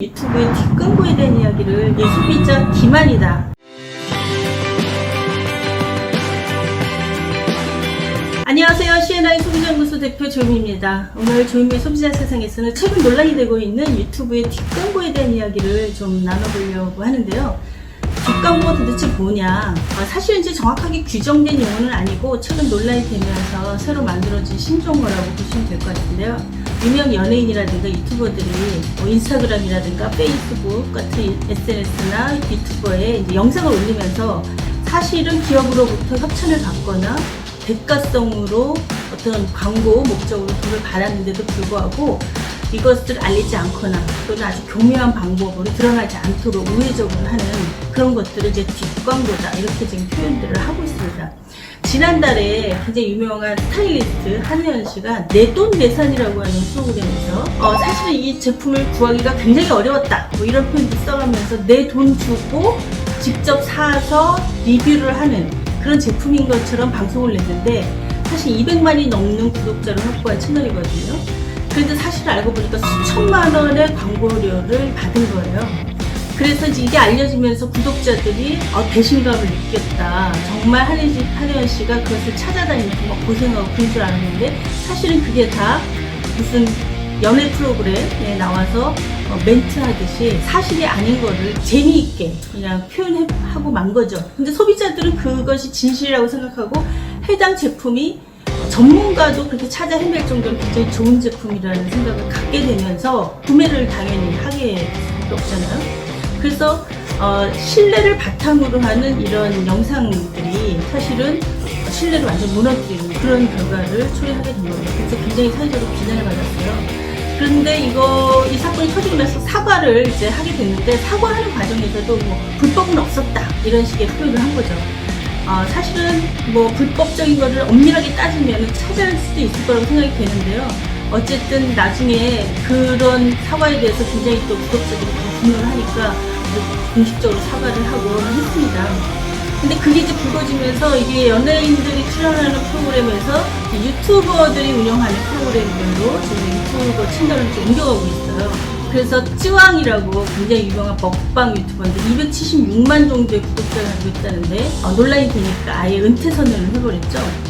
유튜브의 뒷광고에 대한 이야기를 소비자 기만이다. 안녕하세요. C&I 소비자연구소 대표 조임입니다. 오늘 조임의 소비자 세상에서는 최근 논란이 되고 있는 유튜브의 뒷광고에 대한 이야기를 좀 나눠보려고 하는데요. 뒷광고가 도대체 뭐냐? 사실은 이제 정확하게 규정된 용어는 아니고 최근 논란이 되면서 새로 만들어진 신조어라고 보시면 될 것 같은데요. 유명 연예인이라든가 유튜버들이 인스타그램이라든가 페이스북 같은 SNS나 유튜버에 이제 영상을 올리면서 사실은 기업으로부터 협찬을 받거나 대가성으로 어떤 광고 목적으로 돈을 받았는데도 불구하고 이것을 알리지 않거나 또는 아주 교묘한 방법으로 드러나지 않도록 우회적으로 하는 그런 것들을 이제 뒷광고다 이렇게 지금 표현들을 하고 있습니다. 지난달에 굉장히 유명한 스타일리스트 한혜연 씨가 내돈내산이라고 하는 프로그램에서 사실은 이 제품을 구하기가 굉장히 어려웠다 뭐 이런 표현도 써가면서 내 돈 주고 직접 사서 리뷰를 하는 그런 제품인 것처럼 방송을 냈는데 사실 200만이 넘는 구독자를 확보한 채널이거든요. 그런데 사실 알고 보니까 수천만 원의 광고료를 받은 거예요. 그래서 이제 이게 알려지면서 구독자들이 배신감을 느꼈다. 정말 한혜연 씨가 그것을 찾아다니면서 막 고생하고 그런 줄 알았는데 사실은 그게 다 무슨 연애 프로그램에 나와서 멘트하듯이 사실이 아닌 거를 재미있게 그냥 표현하고 만 거죠. 근데 소비자들은 그것이 진실이라고 생각하고 해당 제품이 전문가도 그렇게 찾아 헤맬 정도로 굉장히 좋은 제품이라는 생각을 갖게 되면서 구매를 당연히 하게 없잖아요. 그래서 신뢰를 바탕으로 하는 이런 영상들이 사실은 신뢰를 완전 무너뜨리는 그런 결과를 초래하게 된 거예요. 그래서 굉장히 사회적으로 비난을 받았어요. 그런데 이 사건이 터지고 나서 사과를 이제 하게 됐는데 사과하는 과정에서도 뭐 불법은 없었다 이런 식의 표현을 한 거죠. 사실은 뭐 불법적인 거를 엄밀하게 따지면 찾아낼 수도 있을 거라고 생각이 되는데요. 어쨌든 나중에 그런 사과에 대해서 굉장히 또 구독자들이 분노를 하니까 공식적으로 사과를 하고 했습니다. 근데 그게 이제 불거지면서 이게 연예인들이 출연하는 프로그램에서 유튜버들이 운영하는 프로그램들로 지금 유튜버 채널을 좀 옮겨가고 있어요. 그래서 찌왕이라고 굉장히 유명한 먹방 유튜버인데 276만 정도의 구독자를 가지고 있다는데 논란이 되니까 아예 은퇴 선언을 해버렸죠.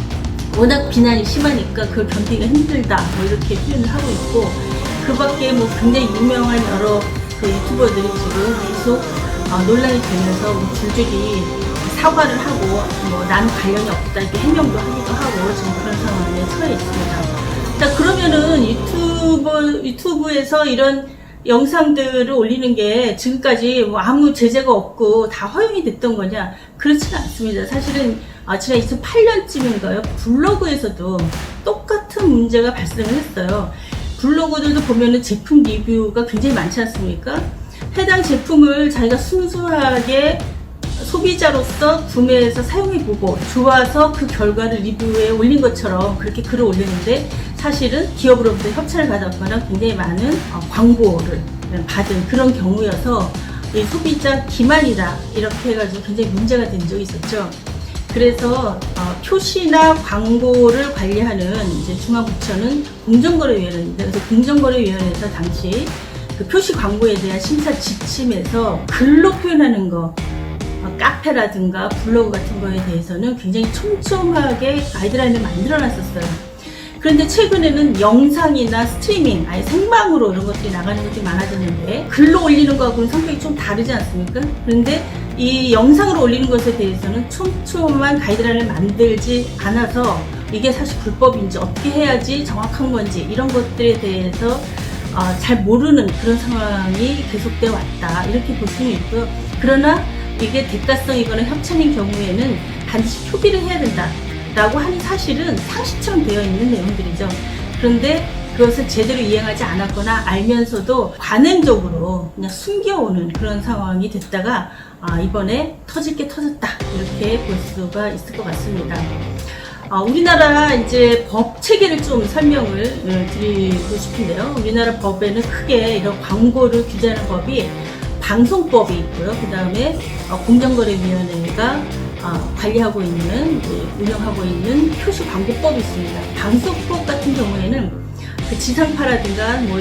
워낙 비난이 심하니까 그걸 견디기가 힘들다 뭐 이렇게 표현을 하고 있고 그 밖에 뭐 굉장히 유명한 여러 그 유튜버들이 지금 계속 논란이 되면서 뭐 줄줄이 사과를 하고 뭐 나는 관련이 없다 이렇게 해명도 하기도 하고 지금 그런 상황에 처해 있습니다. 자, 그러면은 유튜브에서 이런 영상들을 올리는 게 지금까지 뭐 아무 제재가 없고 다 허용이 됐던 거냐? 그렇지는 않습니다. 사실은 지난 2008년쯤인가요? 블로그에서도 똑같은 문제가 발생을 했어요. 블로그들도 보면은 제품 리뷰가 굉장히 많지 않습니까? 해당 제품을 자기가 순수하게 소비자로서 구매해서 사용해보고 좋아서 그 결과를 리뷰에 올린 것처럼 그렇게 글을 올리는데 사실은 기업으로부터 협찬을 받았거나 굉장히 많은 광고를 받은 그런 경우여서 이 소비자 기만이다 이렇게 해가지고 굉장히 문제가 된 적이 있었죠. 그래서 표시나 광고를 관리하는 이제 중앙부처는 공정거래위원회입니다. 그래서 공정거래위원회에서 당시 그 표시 광고에 대한 심사 지침에서 글로 표현하는 거 카페라든가 블로그 같은 거에 대해서는 굉장히 촘촘하게 가이드라인을 만들어 놨었어요. 그런데 최근에는 영상이나 스트리밍, 아예 생방으로 이런 것들이 나가는 것들이 많아졌는데 글로 올리는 거하고는 성격이 좀 다르지 않습니까? 그런데 이 영상으로 올리는 것에 대해서는 촘촘한 가이드라인을 만들지 않아서 이게 사실 불법인지 어떻게 해야지 정확한 건지 이런 것들에 대해서 잘 모르는 그런 상황이 계속되어 왔다 이렇게 볼 수는 있고요. 그러나 이게 대가성이거나 협찬인 경우에는 반드시 표기를 해야 된다 라고 하는 사실은 상식처럼 되어 있는 내용들이죠. 그런데 그것을 제대로 이행하지 않았거나 알면서도 관행적으로 그냥 숨겨오는 그런 상황이 됐다가 이번에 터질 게 터졌다 이렇게 볼 수가 있을 것 같습니다. 우리나라 이제 법 체계를 좀 설명을 드리고 싶은데요. 우리나라 법에는 크게 이런 광고를 규제하는 법이 방송법이 있고요. 그 다음에 공정거래위원회가 관리하고 있는 운영하고 있는 표시광고법이 있습니다. 방송법 같은 경우에는 그 지상파라든가 뭐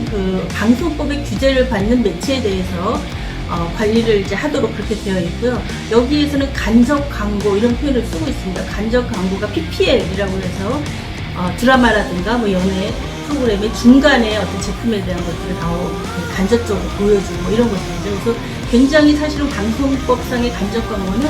그 방송법의 규제를 받는 매체에 대해서 관리를 이제 하도록 그렇게 되어 있고요. 여기에서는 간접 광고 이런 표현을 쓰고 있습니다. 간접 광고가 PPL이라고 해서 드라마라든가 뭐 연예 프로그램의 중간에 어떤 제품에 대한 것들을 다 간접적으로 보여주고 뭐 이런 것들이죠. 그래서 굉장히 사실은 방송법상의 간접 광고는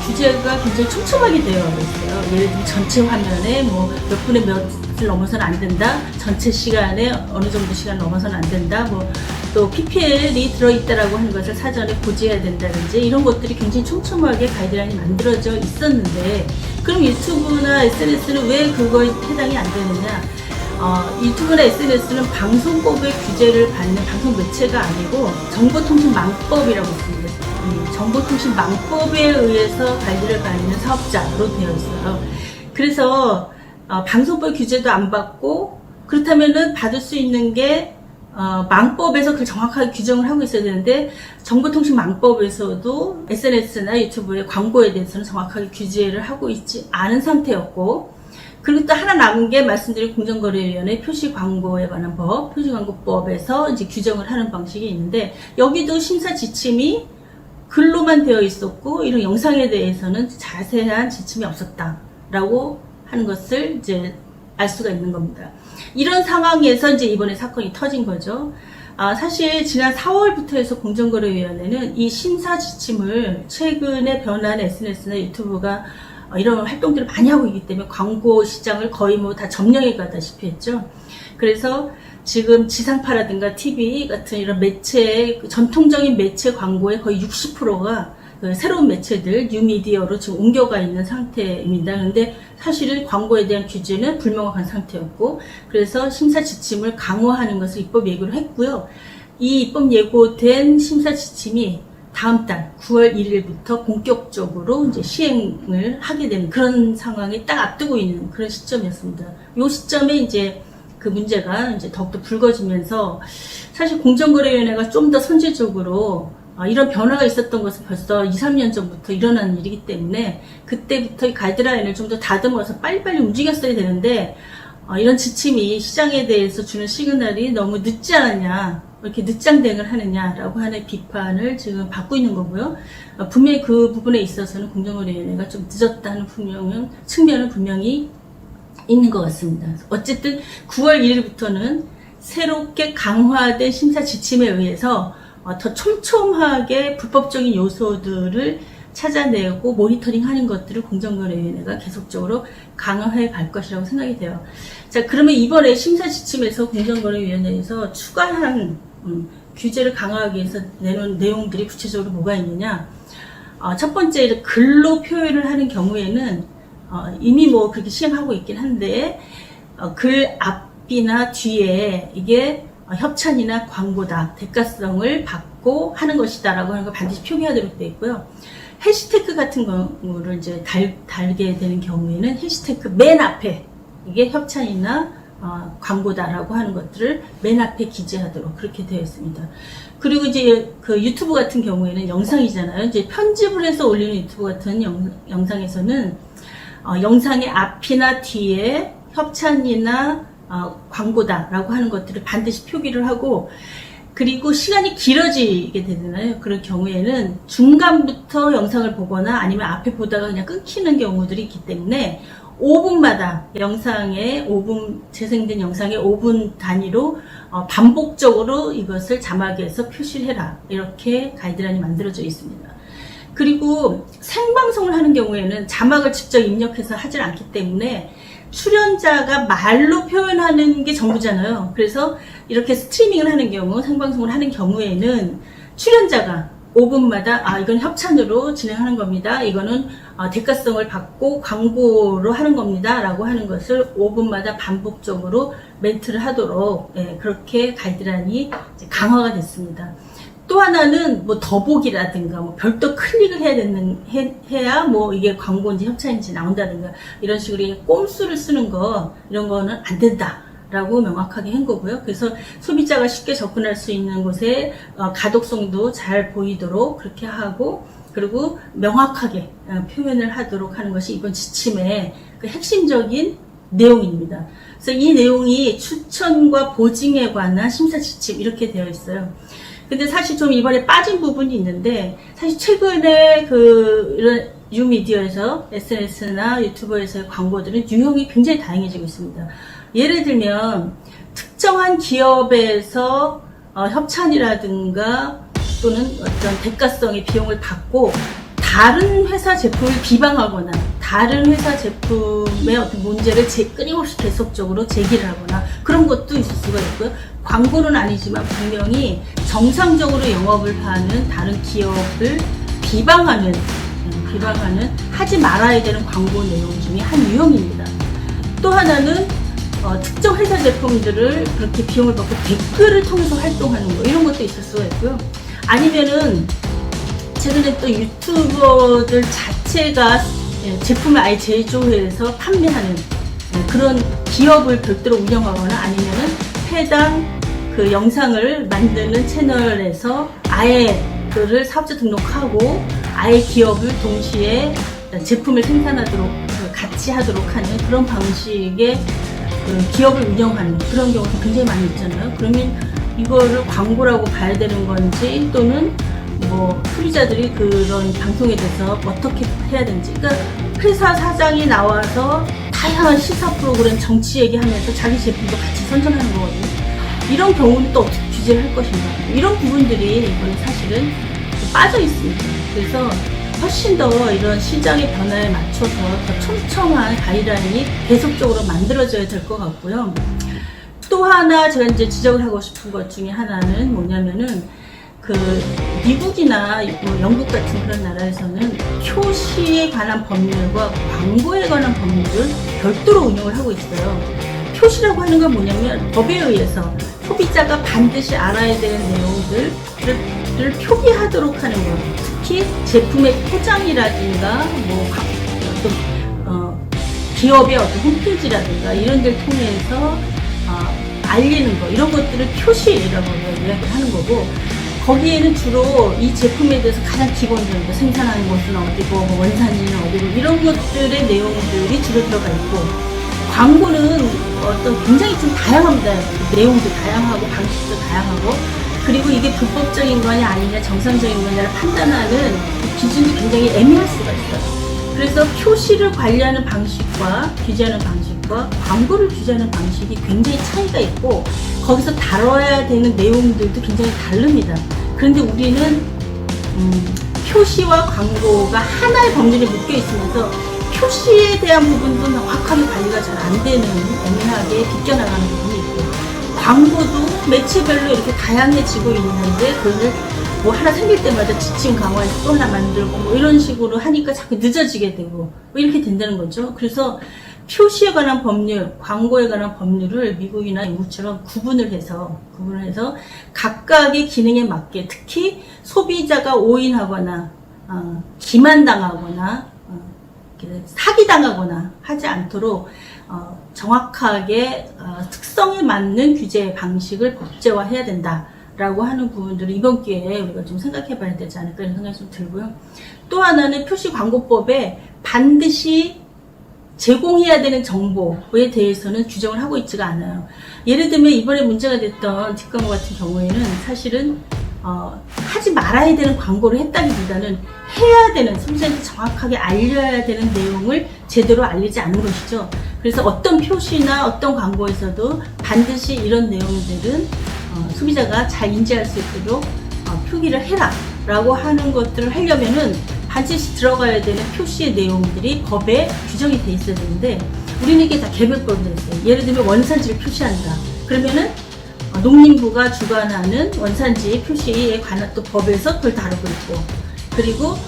규제가 굉장히 촘촘하게 되어 있어요. 예를 들면 전체 화면에 뭐 몇 분의 몇을 넘어서는 안 된다. 전체 시간에 어느 정도 시간 넘어서는 안 된다. 뭐 또 PPL이 들어있다라고 하는 것을 사전에 고지해야 된다든지 이런 것들이 굉장히 촘촘하게 가이드라인이 만들어져 있었는데 그럼 유튜브나 SNS는 왜 그거에 해당이 안 되느냐? 유튜브나 SNS는 방송법의 규제를 받는 방송 매체가 아니고 정보통신망법이라고 있습니다. 정보통신망법에 의해서 관리를 받는 사업자로 되어 있어요. 그래서 방송법 규제도 안 받고 그렇다면은 받을 수 있는 게 망법에서 그걸 정확하게 규정을 하고 있어야 되는데 정보통신망법에서도 SNS나 유튜브의 광고에 대해서는 정확하게 규제를 하고 있지 않은 상태였고 그리고 또 하나 남은 게 말씀드린 공정거래위원회 표시광고에 관한 법, 표시광고법에서 이제 규정을 하는 방식이 있는데 여기도 심사 지침이 글로만 되어 있었고 이런 영상에 대해서는 자세한 지침이 없었다라고 하는 것을 이제 알 수가 있는 겁니다. 이런 상황에서 이제 이번에 사건이 터진 거죠. 사실 지난 4월부터 해서 공정거래위원회는 이 심사 지침을 최근에 변한 SNS나 유튜브가 이런 활동들을 많이 하고 있기 때문에 광고 시장을 거의 뭐 다 점령해 가다시피 했죠. 그래서 지금 지상파라든가 TV 같은 이런 매체, 전통적인 매체 광고의 거의 60%가 그 새로운 매체들, 뉴미디어로 지금 옮겨가 있는 상태입니다. 그런데 사실은 광고에 대한 규제는 불명확한 상태였고, 그래서 심사 지침을 강화하는 것을 입법 예고를 했고요. 이 입법 예고된 심사 지침이 다음 달 9월 1일부터 본격적으로 이제 시행을 하게 되는 그런 상황이 딱 앞두고 있는 그런 시점이었습니다. 이 시점에 이제 그 문제가 이제 더욱더 불거지면서 사실 공정거래위원회가 좀 더 선제적으로 이런 변화가 있었던 것은 벌써 2, 3년 전부터 일어난 일이기 때문에 그때부터 이 가이드라인을 좀 더 다듬어서 빨리빨리 움직였어야 되는데 이런 지침이 시장에 대해서 주는 시그널이 너무 늦지 않았냐, 이렇게 늦장대응을 하느냐라고 하는 비판을 지금 받고 있는 거고요. 분명히 그 부분에 있어서는 공정거래위원회가 좀 늦었다는 측면은 분명히 있는 것 같습니다. 어쨌든 9월 1일부터는 새롭게 강화된 심사 지침에 의해서 더 촘촘하게 불법적인 요소들을 찾아내고 모니터링하는 것들을 공정거래위원회가 계속적으로 강화해 갈 것이라고 생각이 돼요. 자, 그러면 이번에 심사 지침에서 공정거래위원회에서 추가한 규제를 강화하기 위해서 내놓은 내용들이 구체적으로 뭐가 있느냐? 첫 번째, 글로 표현을 하는 경우에는 이미 뭐 그렇게 시행하고 있긴 한데 글 앞이나 뒤에 이게 협찬이나 광고다, 대가성을 받고 하는 것이다 라고 하는 걸 반드시 표기하도록 되어 있고요. 해시태그 같은 경우를 이제 달게 되는 경우에는 해시태그 맨 앞에 이게 협찬이나 광고다라고 하는 것들을 맨 앞에 기재하도록 그렇게 되어 있습니다. 그리고 이제 그 유튜브 같은 경우에는 영상이잖아요. 이제 편집을 해서 올리는 유튜브 같은 영상에서는 영상의 앞이나 뒤에 협찬이나 광고다라고 하는 것들을 반드시 표기를 하고 그리고 시간이 길어지게 되잖아요. 그런 경우에는 중간부터 영상을 보거나 아니면 앞에 보다가 그냥 끊기는 경우들이 있기 때문에 5분마다 영상에 5분 재생된 영상에 5분 단위로 반복적으로 이것을 자막에서 표시를 해라 이렇게 가이드라인이 만들어져 있습니다. 그리고 생방송을 하는 경우에는 자막을 직접 입력해서 하질 않기 때문에 출연자가 말로 표현하는 게 전부잖아요. 그래서 이렇게 스트리밍을 하는 경우, 생방송을 하는 경우에는 출연자가 5분마다 이건 협찬으로 진행하는 겁니다. 이거는 대가성을 받고 광고로 하는 겁니다. 라고 하는 것을 5분마다 반복적으로 멘트를 하도록 그렇게 가이드라인이 강화가 됐습니다. 또 하나는 뭐 더보기라든가 뭐 별도 클릭을 해야 뭐 이게 광고인지 협찬인지 나온다든가 이런 식으로 꼼수를 쓰는 거 이런 거는 안 된다라고 명확하게 한 거고요. 그래서 소비자가 쉽게 접근할 수 있는 곳에 가독성도 잘 보이도록 그렇게 하고 그리고 명확하게 표현을 하도록 하는 것이 이번 지침의 그 핵심적인 내용입니다. 그래서 이 내용이 추천과 보증에 관한 심사 지침 이렇게 되어 있어요. 근데 사실 좀 이번에 빠진 부분이 있는데, 사실 최근에 이런 뉴미디어에서 SNS나 유튜브에서의 광고들은 유형이 굉장히 다양해지고 있습니다. 예를 들면 특정한 기업에서 협찬이라든가 또는 어떤 대가성의 비용을 받고 다른 회사 제품을 비방하거나 다른 회사 제품의 어떤 문제를 끊임없이 계속적으로 제기를 하거나 그런 것도 있을 수가 있고요. 광고는 아니지만 분명히 정상적으로 영업을 하는 다른 기업을 비방하는 하지 말아야 되는 광고 내용 중에 한 유형입니다. 또 하나는 특정 회사 제품들을 그렇게 비용을 받고 댓글을 통해서 활동하는 거, 이런 것도 있을 수가 있고요. 아니면은 최근에 또 유튜버들 자체가 제품을 아예 제조해서 판매하는 그런 기업을 별도로 운영하거나, 아니면은 해당 그 영상을 만드는 채널에서 아예 그를 사업자 등록하고 아예 기업을 동시에 제품을 생산하도록 같이 하도록 하는 그런 방식의 기업을 운영하는 그런 경우도 굉장히 많이 있잖아요. 그러면 이거를 광고라고 봐야 되는 건지, 또는 뭐 소비자들이 그런 방송에 대해서 어떻게 해야 되는지. 그러니까 회사 사장이 나와서 다양한 시사 프로그램, 정치 얘기하면서 자기 제품도 같이 선전하는 거거든요. 이런 경우는 또 어떻게 규제를 할 것인가, 이런 부분들이 이번에 사실은 빠져 있습니다. 그래서 훨씬 더 이런 시장의 변화에 맞춰서 더 촘촘한 가이드라인이 계속적으로 만들어져야 될 것 같고요. 또 하나 제가 이제 지적을 하고 싶은 것 중에 하나는 뭐냐면은, 미국이나 뭐 영국 같은 그런 나라에서는 표시에 관한 법률과 광고에 관한 법률을 별도로 운영을 하고 있어요. 표시라고 하는 건 뭐냐면, 법에 의해서 소비자가 반드시 알아야 되는 내용들을 표기하도록 하는 것. 특히 제품의 포장이라든가 뭐 어떤 기업의 어떤 홈페이지라든가 이런 데를 통해서 알리는 거, 이런 것들을 표시라고 이야기를 하는 거고, 거기에는 주로 이 제품에 대해서 가장 기본적인 거, 생산하는 곳은 어디고, 뭐 원산지는 어디고, 이런 것들의 내용들이 주로 들어가 있고, 광고는 어떤 굉장히 좀 다양합니다. 내용도 다양하고 방식도 다양하고, 그리고 이게 불법적인 거냐 아니냐, 정상적인 거냐를 판단하는 기준이 굉장히 애매할 수가 있어요. 그래서 표시를 관리하는 방식과 규제하는 방식과 광고를 규제하는 방식이 굉장히 차이가 있고, 거기서 다뤄야 되는 내용들도 굉장히 다릅니다. 그런데 우리는 표시와 광고가 하나의 법률에 묶여 있으면서 표시에 대한 부분도 정확하게 관리가 잘 안 되는, 애매하게 비껴나가는 부분이 있고, 광고도 매체별로 이렇게 다양해지고 있는데 그걸 뭐 하나 생길 때마다 지침 강화해서 또 하나 만들고 뭐 이런 식으로 하니까 자꾸 늦어지게 되고 뭐 이렇게 된다는 거죠. 그래서 표시에 관한 법률, 광고에 관한 법률을 미국이나 영국처럼 구분을 해서 각각의 기능에 맞게, 특히 소비자가 오인하거나 기만당하거나 사기당하거나 하지 않도록 정확하게 특성에 맞는 규제 방식을 법제화해야 된다라고 하는 부분들을 이번 기회에 우리가 좀 생각해 봐야 되지 않을까, 이런 생각이 좀 들고요. 또 하나는 표시광고법에 반드시 제공해야 되는 정보에 대해서는 규정을 하고 있지가 않아요. 예를 들면 이번에 문제가 됐던 뒷광고 같은 경우에는 사실은 하지 말아야 되는 광고를 했다기보다는 해야 되는, 소비자한테 정확하게 알려야 되는 내용을 제대로 알리지 않은 것이죠. 그래서 어떤 표시나 어떤 광고에서도 반드시 이런 내용들은 소비자가 잘 인지할 수 있도록 표기를 해라 라고 하는 것들을 하려면은 반드시 들어가야 되는 표시의 내용들이 법에 규정이 돼 있어야 되는데, 우리는 이게 다 개별법이 돼 있어요. 예를 들면 원산지를 표시한다. 그러면은 농림부가 주관하는 원산지 표시에 관한 또 법에서 그걸 다루고 있고, 그리고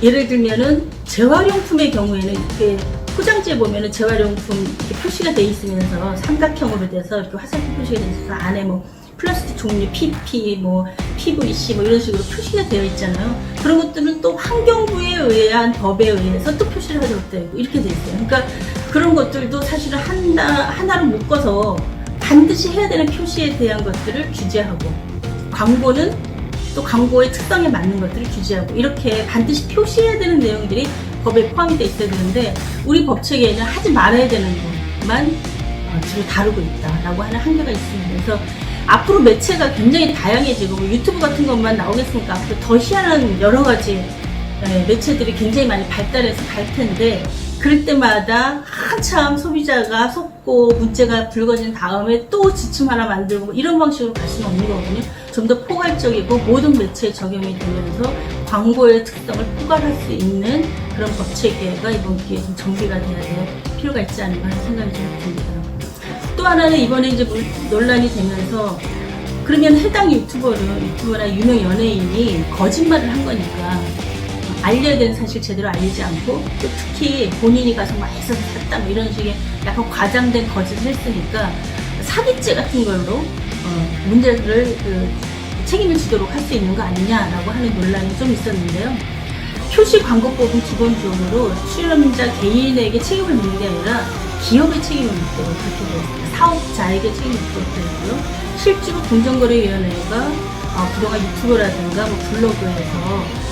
예를 들면은 재활용품의 경우에는 이렇게 포장지에 보면은 재활용품 이렇게 표시가 돼 있으면서 삼각형으로 돼서 이렇게 화살표 표시가 돼 있어서 안에 뭐 플라스틱 종류 PP, 뭐 PVC 뭐 이런 식으로 표시가 되어 있잖아요. 그런 것들은 또 환경부에 의한 법에 의해서 또 표시를 하도록 되어 있고 이렇게 되어 있어요. 그러니까 그런 것들도 사실은 하나로 묶어서 반드시 해야 되는 표시에 대한 것들을 규제하고, 광고는 또 광고의 특성에 맞는 것들을 규제하고, 이렇게 반드시 표시해야 되는 내용들이 법에 포함이 되어 있어야 되는데, 우리 법 체계에는 하지 말아야 되는 거, 주로 다루고 있다라고 하는 한계가 있습니다. 그래서 앞으로 매체가 굉장히 다양해지고 유튜브 같은 것만 나오겠습니까? 앞으로 더 희한한 여러 가지 매체들이 굉장히 많이 발달해서 갈 텐데 그럴 때마다 한참 소비자가 속고 문제가 불거진 다음에 또 지침 하나 만들고 이런 방식으로 갈 수는 없는 거거든요. 좀 더 포괄적이고 모든 매체에 적용이 되면서 광고의 특성을 포괄할 수 있는 그런 법체계가 이번 기회에 좀 정비가 돼야 될 필요가 있지 않을까 하는 생각이 좀 듭니다. 또 하나는 이번에 이제 논란이 되면서 그러면 해당 유튜버나 유명 연예인이 거짓말을 한 거니까 알려야 되는 사실 제대로 알리지 않고 또 특히 본인이 가서 막 해서 샀다 뭐 이런 식의 약간 과장된 거짓을 했으니까 사기죄 같은 걸로 문제를 책임을 지도록 할 수 있는 거 아니냐라고 하는 논란이 좀 있었는데요. 표시 광고법은 기본적으로 출연자 개인에게 책임을 묻는 게 아니라 기업의 책임을 묻도록 그렇게 되어 있습니다. 사업자에게 책임을 묻도록 되어 있고요. 실제로 공정거래위원회가 그동안 유튜브라든가 뭐 블로그에서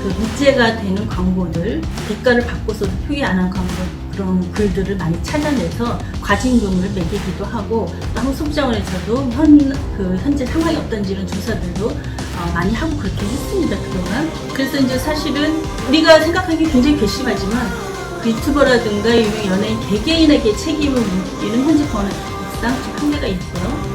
그 문제가 되는 광고들, 대가를 받고서도 표기 안 한 광고 그런 글들을 많이 찾아내서 과징금을 매기기도 하고 또 한국소비자원에서도 현재 상황이 어떤지 이런 조사들도 많이 하고 그렇게 했습니다 그동안. 그래서 이제 사실은 우리가 생각하기 굉장히 괘씸하지만 그 유튜버라든가 유명 연예인 개개인에게 책임을 묻기는 현재 법상 좀 한계가 있고요.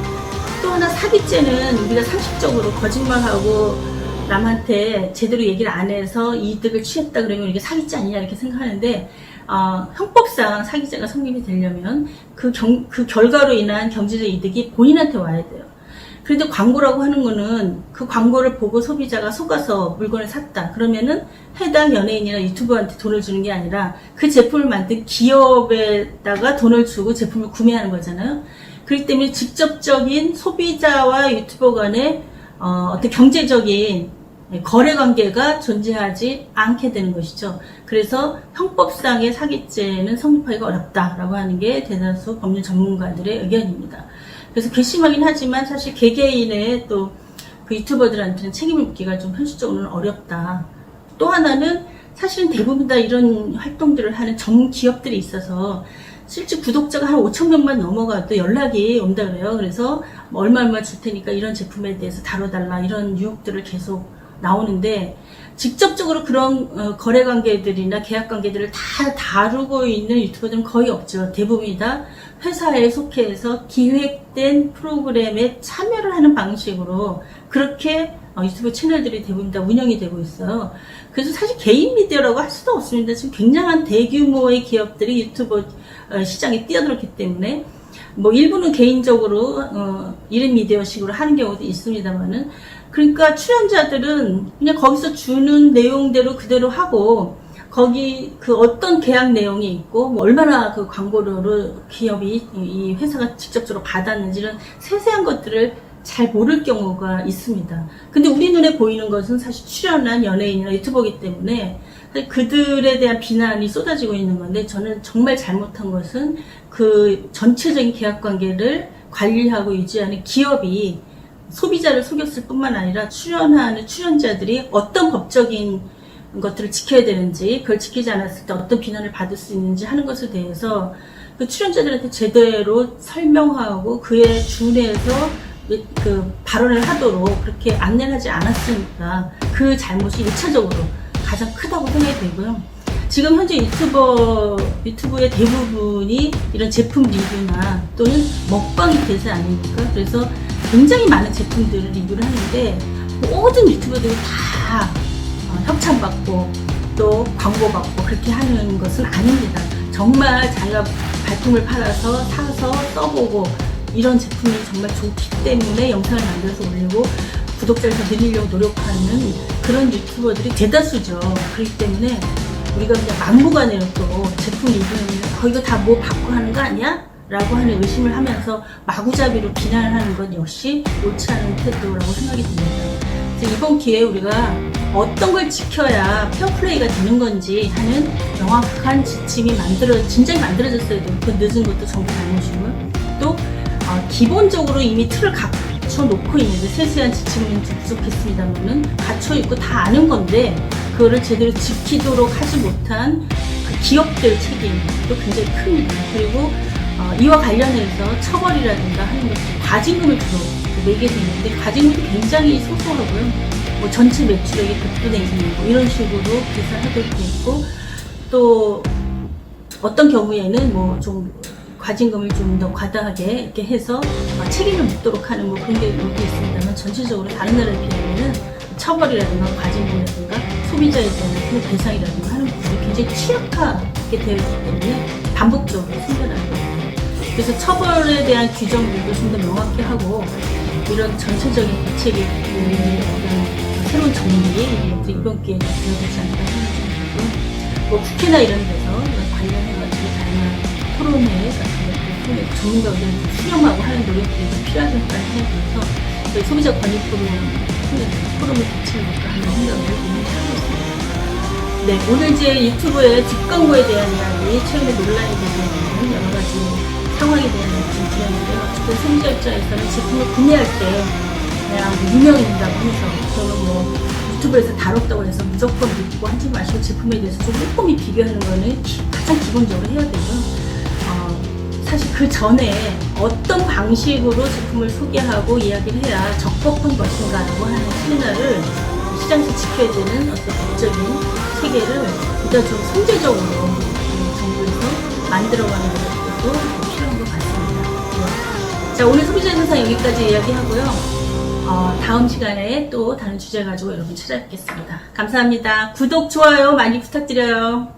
또 하나 사기죄는 우리가 상식적으로 거짓말하고 남한테 제대로 얘기를 안 해서 이득을 취했다 그러면 이게 사기죄 아니냐 이렇게 생각하는데 형법상 사기죄가 성립이 되려면 그 결과로 인한 경제적 이득이 본인한테 와야 돼요. 그런데 광고라고 하는 거는 그 광고를 보고 소비자가 속아서 물건을 샀다 그러면은 해당 연예인이나 유튜버한테 돈을 주는 게 아니라 그 제품을 만든 기업에다가 돈을 주고 제품을 구매하는 거잖아요. 그렇기 때문에 직접적인 소비자와 유튜버 간의 어떤 경제적인 거래 관계가 존재하지 않게 되는 것이죠. 그래서 형법상의 사기죄는 성립하기가 어렵다라고 하는 게 대다수 법률 전문가들의 의견입니다. 그래서 괘씸하긴 하지만 사실 개개인의 또 그 유튜버들한테는 책임을 묻기가 좀 현실적으로는 어렵다. 또 하나는 사실은 대부분 다 이런 활동들을 하는 전문 기업들이 있어서 실제 구독자가 한 5,000명만 넘어가도 연락이 온다 그래요. 그래서 뭐 얼마 줄 테니까 이런 제품에 대해서 다뤄달라 이런 유혹들을 계속 나오는데 직접적으로 그런 거래 관계들이나 계약 관계들을 다 다루고 있는 유튜버들은 거의 없죠. 대부분이 다 회사에 속해서 기획된 프로그램에 참여를 하는 방식으로 그렇게 유튜브 채널들이 대부분 다 운영이 되고 있어요. 그래서 사실 개인 미디어라고 할 수도 없습니다. 지금 굉장한 대규모의 기업들이 유튜브 시장에 뛰어들었기 때문에 뭐 일부는 개인적으로 1인 미디어식으로 하는 경우도 있습니다만은 그러니까 출연자들은 그냥 거기서 주는 내용대로 그대로 하고 거기 그 어떤 계약 내용이 있고 뭐 얼마나 그 광고료를 기업이 이 회사가 직접적으로 받았는지 이런 세세한 것들을 잘 모를 경우가 있습니다. 근데 우리 눈에 보이는 것은 사실 출연한 연예인이나 유튜버이기 때문에 그들에 대한 비난이 쏟아지고 있는 건데 저는 정말 잘못한 것은 그 전체적인 계약 관계를 관리하고 유지하는 기업이 소비자를 속였을 뿐만 아니라 출연하는 출연자들이 어떤 법적인 것들을 지켜야 되는지 그걸 지키지 않았을 때 어떤 비난을 받을 수 있는지 하는 것에 대해서 그 출연자들한테 제대로 설명하고 그에 준해서 그 발언을 하도록 그렇게 안내를 하지 않았으니까 그 잘못이 1차적으로 가장 크다고 생각이 되고요. 지금 현재 유튜브의 대부분이 이런 제품 리뷰나 또는 먹방이 대세 아닙니까? 그래서 굉장히 많은 제품들을 리뷰를 하는데 모든 유튜버들이 다 협찬받고 또 광고받고 그렇게 하는 것은 아닙니다. 정말 자기가 발품을 팔아서 사서 써보고 이런 제품이 정말 좋기 때문에 영상을 만들어서 올리고 구독자를 더 늘리려고 노력하는 그런 유튜버들이 대다수죠. 그렇기 때문에 우리가 그냥 막무가내로 또 제품 리뷰는 이거 다 뭐 받고 하는 거 아니야? 라고 하는 의심을 하면서 마구잡이로 비난을 하는 것 역시 옳지 않은 태도라고 생각이 듭니다. 그래서 이번 기회에 우리가 어떤 걸 지켜야 페어플레이가 되는 건지 하는 명확한 지침이 진작에 만들어졌어야 되고 그 늦은 것도 정부 잘못이고요. 또 기본적으로 이미 틀을 갖춰놓고 있는데 세세한 지침은 좀 부족했습니다만은 갖춰있고 다 아는 건데 그거를 제대로 지키도록 하지 못한 그 기업들 책임도 굉장히 큽니다. 그리고 이와 관련해서 처벌이라든가 하는 것도 과징금을 주로 내게 되는데 과징금이 굉장히 소소하고요. 뭐 전체 매출액의 100분의 1 이런 식으로 계산하도록 되어 있고 또 어떤 경우에는 뭐 좀 과징금을 좀 더 과다하게 이렇게 해서 책임을 묻도록 하는 뭐 그런 게 있습니다만 전체적으로 다른 나라에 비하면은 처벌이라든가 과징금이라든가 소비자에 대한 그 배상이라든가 하는 부분이 굉장히 취약하게 되어 있기 때문에 반복적으로 생겨나는 거예요. 그래서 처벌에 대한 규정들도 좀 더 명확히 하고 이런 전체적인 대책의 어떤 새로운 정비 이번 기회에 되어되지 않을까 생각합니다. 뭐 국회나 이런 데서 관련해가지고 다양한 토론회 같은 것들 통해 전문가들 수렴하고 하는 노력들이 좀 필요하다고 생각해서 저희 소비자 권익 포럼을 개최해볼까 하는 생각을 하고 있습니다. 네, 오늘 제 유튜브에 뒷광고에 대한 이야기, 최근에 논란이 되고 있는 여러 가지 상황에 대한 이야기 좀 드렸는데요. 어쨌든 소비자 입장에서는 제품을 구매할 때 그냥 유명인이라고 해서 저는 뭐 유튜브에서 다뤘다고 해서 무조건 믿고 하지 마시고 제품에 대해서 좀 꼼꼼히 비교하는 거는 가장 기본적으로 해야 되고요. 사실 그 전에 어떤 방식으로 제품을 소개하고 이야기를 해야 적법한 것인가라고 하는 시그널을 시장에서 지켜야 되는 어떤 법적인 체계를 보다 좀 선제적으로 정부에서 만들어가는 것도 필요한 것 같습니다. 자, 오늘 소비자 현상 여기까지 이야기하고요. 다음 시간에 또 다른 주제 가지고 여러분 찾아뵙겠습니다. 감사합니다. 구독, 좋아요 많이 부탁드려요.